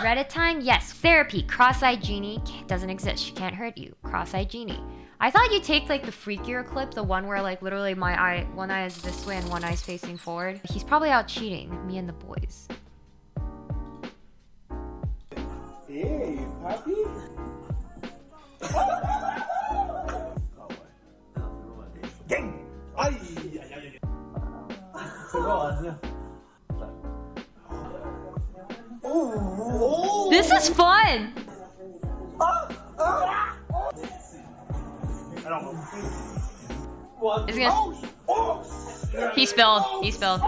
Reddit time? Yes. Therapy. Cross-eyed Jeannie doesn't exist. She can't hurt you. Cross-eyed Jeannie. I thought you'd take like the freakier clip, the one where like literally my eye, one eye is this way and one eye is facing forward. He's probably out cheating with me and the boys. Hey, papi. Dang! Ay! This is fun! It's gonna... He spilled. He spilled.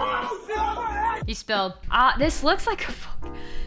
He spilled. This looks like a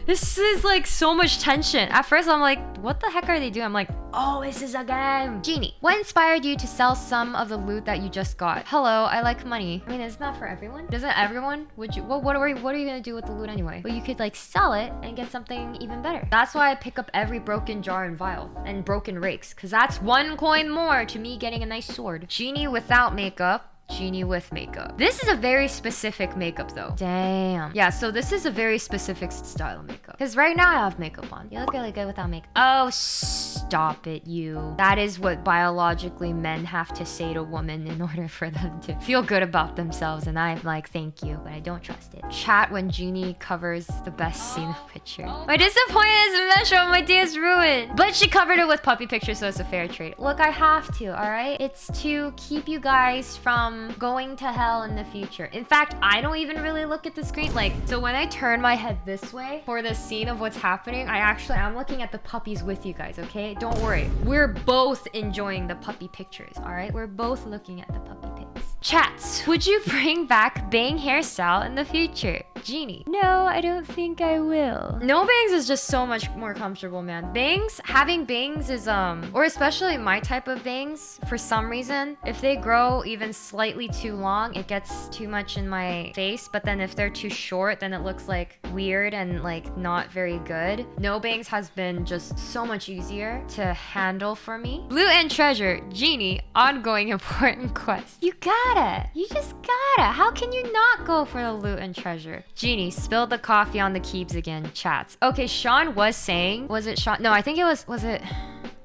this is like so much tension. At first I'm like, what the heck are they doing? I'm like, oh, this is a game. Jeannie, what inspired you to sell some of the loot that you just got? Hello, I like money. I mean, it's not for everyone. Doesn't everyone? Would you? What are you gonna do with the loot anyway? Well, you could like sell it and get something even better. That's why I pick up every broken jar and vial and broken rakes, because that's 1 coin more to me getting a nice sword. Jeannie without makeup. Jeannie with makeup. This is a very specific makeup though. Damn. Yeah, so this is a very specific style of makeup. Because right now I have makeup on. You look really good without makeup. Oh, stop it, you. That is what biologically men have to say to women in order for them to feel good about themselves. And I'm like, thank you, but I don't trust it. Chat when Jeannie covers the best scene of picture. My disappointment is immeasurable. My day is ruined. But she covered it with puppy pictures, so it's a fair trade. Look, I have to, all right? It's to keep you guys from going to hell in the future. In fact, I don't even really look at the screen. Like, so when I turn my head this way for the scene of what's happening, I'm looking at the puppies with you guys, okay? Don't worry. We're both enjoying the puppy pictures, all right? We're both looking at the puppy pics. Chats, would you bring back bang hairstyle in the future? Jeannie, no, I don't think I will. No bangs is just so much more comfortable, man. Bangs, having bangs is, or especially my type of bangs, for some reason, if they grow even slightly too long, it gets too much in my face. But then if they're too short, then it looks like weird and like not very good. No bangs has been just so much easier to handle for me. Loot and treasure, Jeannie, ongoing important quest. You gotta, you just gotta. How can you not go for the loot and treasure? Jeannie, spilled the coffee on the keeps again. Chats. Okay, Sean was saying, was it Sean? No, I think it was it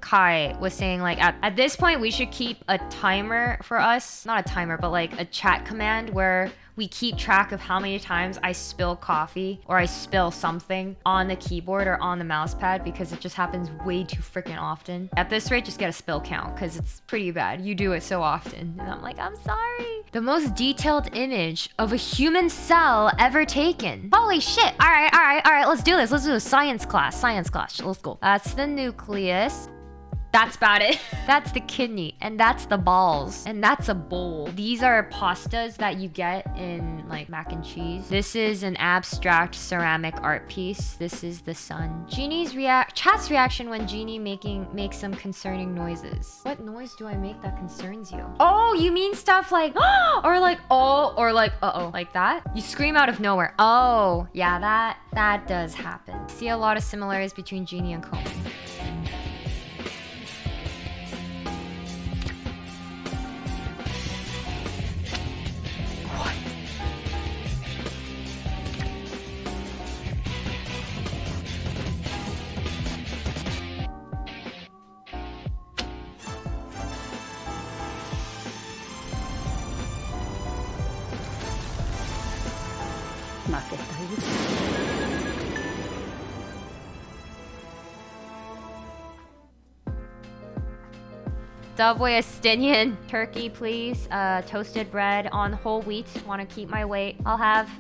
Kai was saying like at this point we should keep a timer for us. Not a timer, but like a chat command where we keep track of how many times I spill coffee or I spill something on the keyboard or on the mouse pad, because it just happens way too freaking often. At this rate, just get a spill count because it's pretty bad. You do it so often. And I'm like, I'm sorry. The most detailed image of a human cell ever taken. Holy shit. All right. Let's do this. Let's do a science class. Science class. Let's go. That's the nucleus. That's about it. That's the kidney, and that's the balls, and that's a bowl. These are pastas that you get in like mac and cheese. This is an abstract ceramic art piece. This is the sun. Jeannie's chat's reaction when Jeannie makes some concerning noises. What noise do I make that concerns you? Oh, you mean stuff like or like oh, or like uh-oh, like that? You scream out of nowhere. Oh, yeah, that does happen. See a lot of similarities between Jeannie and Comey. Subway Estinian turkey, please. Toasted bread on whole wheat. Want to keep my weight. I'll have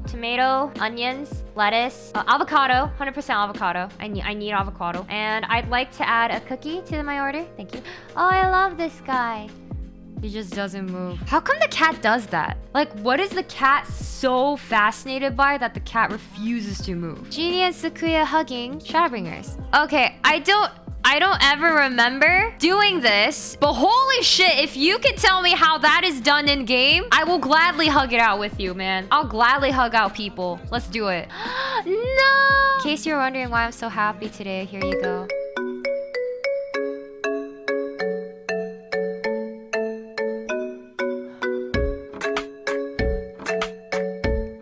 tomato, onions, lettuce, avocado, 100% avocado. I need avocado. And I'd like to add a cookie to my order. Thank you. Oh, I love this guy. He just doesn't move. How come the cat does that? Like, what is the cat so fascinated by that the cat refuses to move? Jeannie and Sakuya hugging Shadowbringers. Okay, I don't ever remember doing this, but holy shit, if you could tell me how that is done in game, I will gladly hug it out with you, man. I'll gladly hug out people. Let's do it. No! In case you're wondering why I'm so happy today, here you go.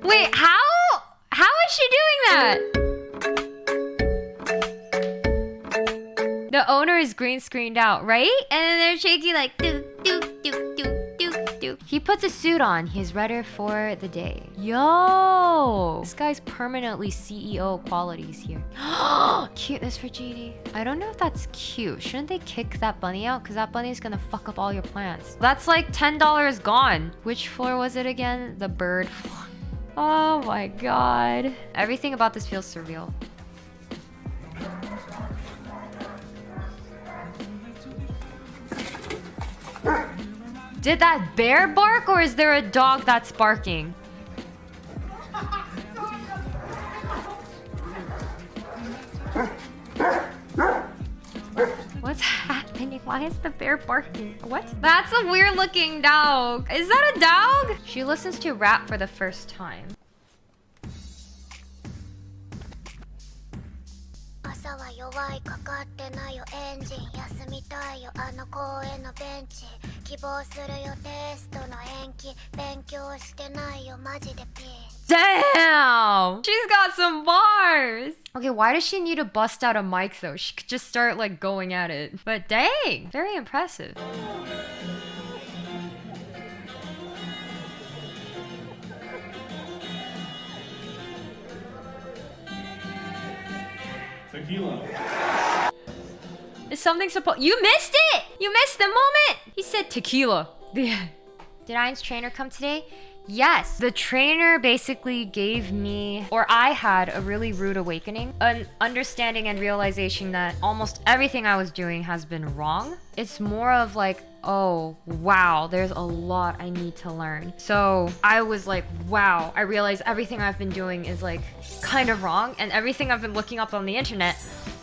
Wait, how is she doing that? The owner is green screened out, right? And then they're shaking like do do do do do do. He puts a suit on. He's ready for the day. Yo, this guy's permanently CEO qualities here. Cuteness for Jeannie. I don't know if that's cute. Shouldn't they kick that bunny out? Because that bunny is gonna fuck up all your plans. That's like $10 gone. Which floor was it again? The bird floor. Oh my god. Everything about this feels surreal. Did that bear bark or is there a dog that's barking? What's happening? Why is the bear barking? What? That's a weird looking dog. Is that a dog? She listens to rap for the first time. 朝は弱いかかってないよエンジン休みたいよあの公園のベンチ希望するよテストの延期勉強してないよマジでピン Damn! She's got some bars! Okay, why does she need to bust out a mic though? She could just start like going at it. But dang! Very impressive. Tequila. Is something supposed— You missed it! You missed the moment! He said tequila. Did Ian's trainer come today? Yes. The trainer basically gave me, or I had, a really rude awakening. An understanding and realization that almost everything I was doing has been wrong. It's more of like, oh, wow, there's a lot I need to learn. So I was like, wow, I realized everything I've been doing is like kind of wrong. And everything I've been looking up on the internet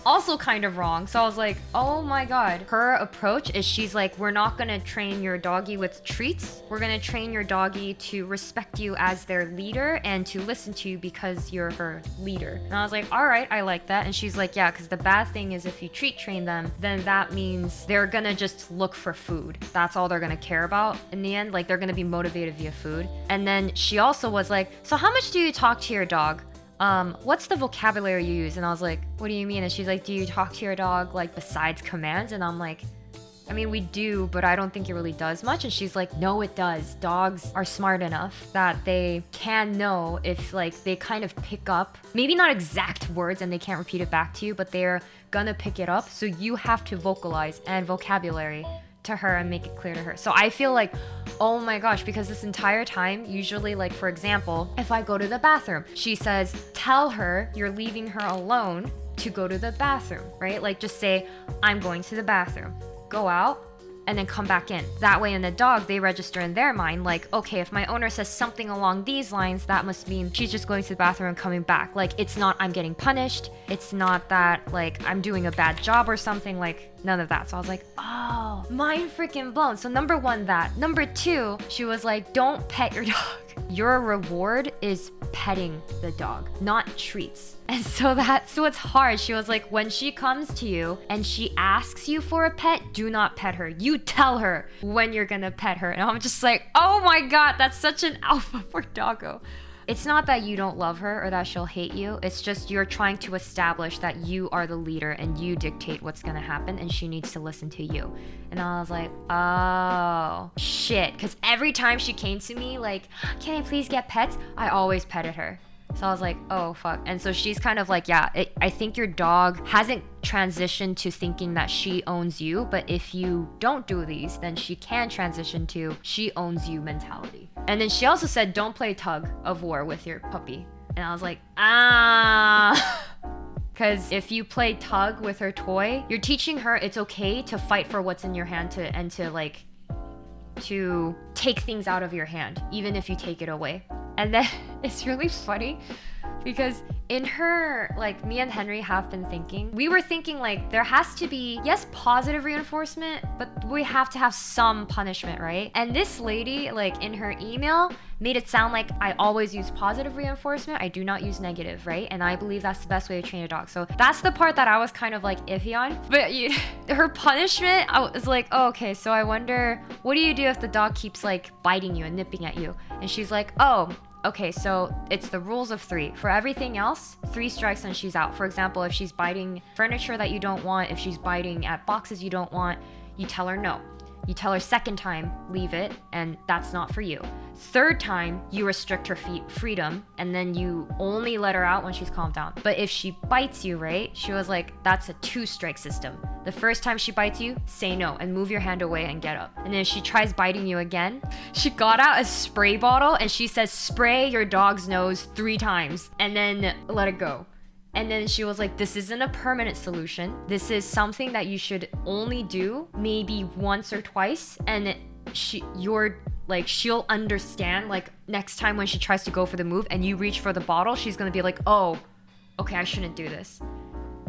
also kind of wrong. So I was like, oh my god. Her approach is she's like, we're not gonna train your doggy with treats. We're gonna train your doggy to respect you as their leader and to listen to you because you're her leader. And I was like, all right, I like that. And she's like, yeah, because the bad thing is if you treat train them, then that means they're gonna just look for food. That's all they're gonna care about in the end. Like they're gonna be motivated via food. And then she also was like, so how much do you talk to your dog? What's the vocabulary you use? And I was like, what do you mean? And she's like, do you talk to your dog like besides commands? And I'm like, I mean, we do, but I don't think it really does much. And she's like, no, it does. Dogs are smart enough that they can know if like they kind of pick up, maybe not exact words and they can't repeat it back to you, but they're gonna pick it up. So you have to vocalize and vocabulary to her and make it clear to her. So I feel like, oh my gosh, because this entire time, usually like for example, if I go to the bathroom, she says, tell her you're leaving her alone to go to the bathroom, right? Like just say, I'm going to the bathroom, go out, and then come back in. That way in the dog, they register in their mind like, okay, if my owner says something along these lines, that must mean she's just going to the bathroom and coming back. Like it's not I'm getting punished. It's not that like I'm doing a bad job or something, like none of that. So I was like, oh, mind freaking blown. So number one, that. Number two, she was like, don't pet your dog. Your reward is petting the dog, not treats. And so that's what's hard. She was like, when she comes to you and she asks you for a pet, do not pet her. You tell her when you're gonna pet her. And I'm just like, oh my god, that's such an alpha for doggo. It's not that you don't love her or that she'll hate you. It's just you're trying to establish that you are the leader and you dictate what's gonna happen and she needs to listen to you. And I was like, oh, shit. Because every time she came to me like, can I please get pets? I always petted her. So I was like, oh, fuck. And so she's kind of like, yeah, I think your dog hasn't transitioned to thinking that she owns you. But if you don't do these, then she can transition to she owns you mentality. And then she also said, don't play tug of war with your puppy. And I was like, ah. Because if you play tug with her toy, you're teaching her it's okay to fight for what's in your hand to take things out of your hand, even if you take it away. And then it's really funny because in her, like me and Henry have been thinking, we were thinking like there has to be, yes, positive reinforcement, but we have to have some punishment, right? And this lady, like in her email, made it sound like I always use positive reinforcement. I do not use negative, right? And I believe that's the best way to train a dog. So that's the part that I was kind of like iffy on. But her punishment, I was like, oh, okay, so I wonder, what do you do if the dog keeps like biting you and nipping at you? And she's like, oh, okay, so it's the rules of 3. For everything else, 3 strikes and she's out. For example, if she's biting furniture that you don't want, if she's biting at boxes you don't want, you tell her no. You tell her second time, leave it, and that's not for you. Third time, you restrict her freedom, and then you only let her out when she's calmed down. But if she bites you, right, she was like, that's a 2-strike system. The first time she bites you, say no, and move your hand away and get up. And then if she tries biting you again, she got out a spray bottle, and she says, spray your dog's nose 3 times, and then let it go. And then she was like, this isn't a permanent solution. This is something that you should only do maybe once or twice. And she'll understand, like, next time when she tries to go for the move and you reach for the bottle, she's gonna be like, oh, okay, I shouldn't do this.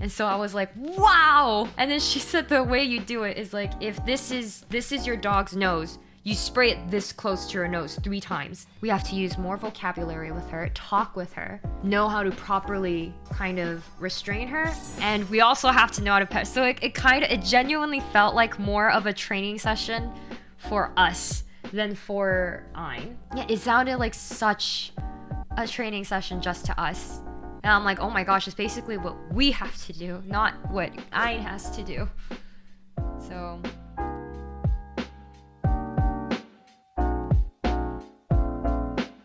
And so I was like, wow. And then she said the way you do it is like, if this is your dog's nose, you spray it this close to her nose 3 times. We have to use more vocabulary with her, talk with her, know how to properly kind of restrain her. And we also have to know how to pet. So it genuinely felt like more of a training session for us than for Ein. Yeah, it sounded like such a training session just to us. And I'm like, oh my gosh, it's basically what we have to do, not what Ein has to do. So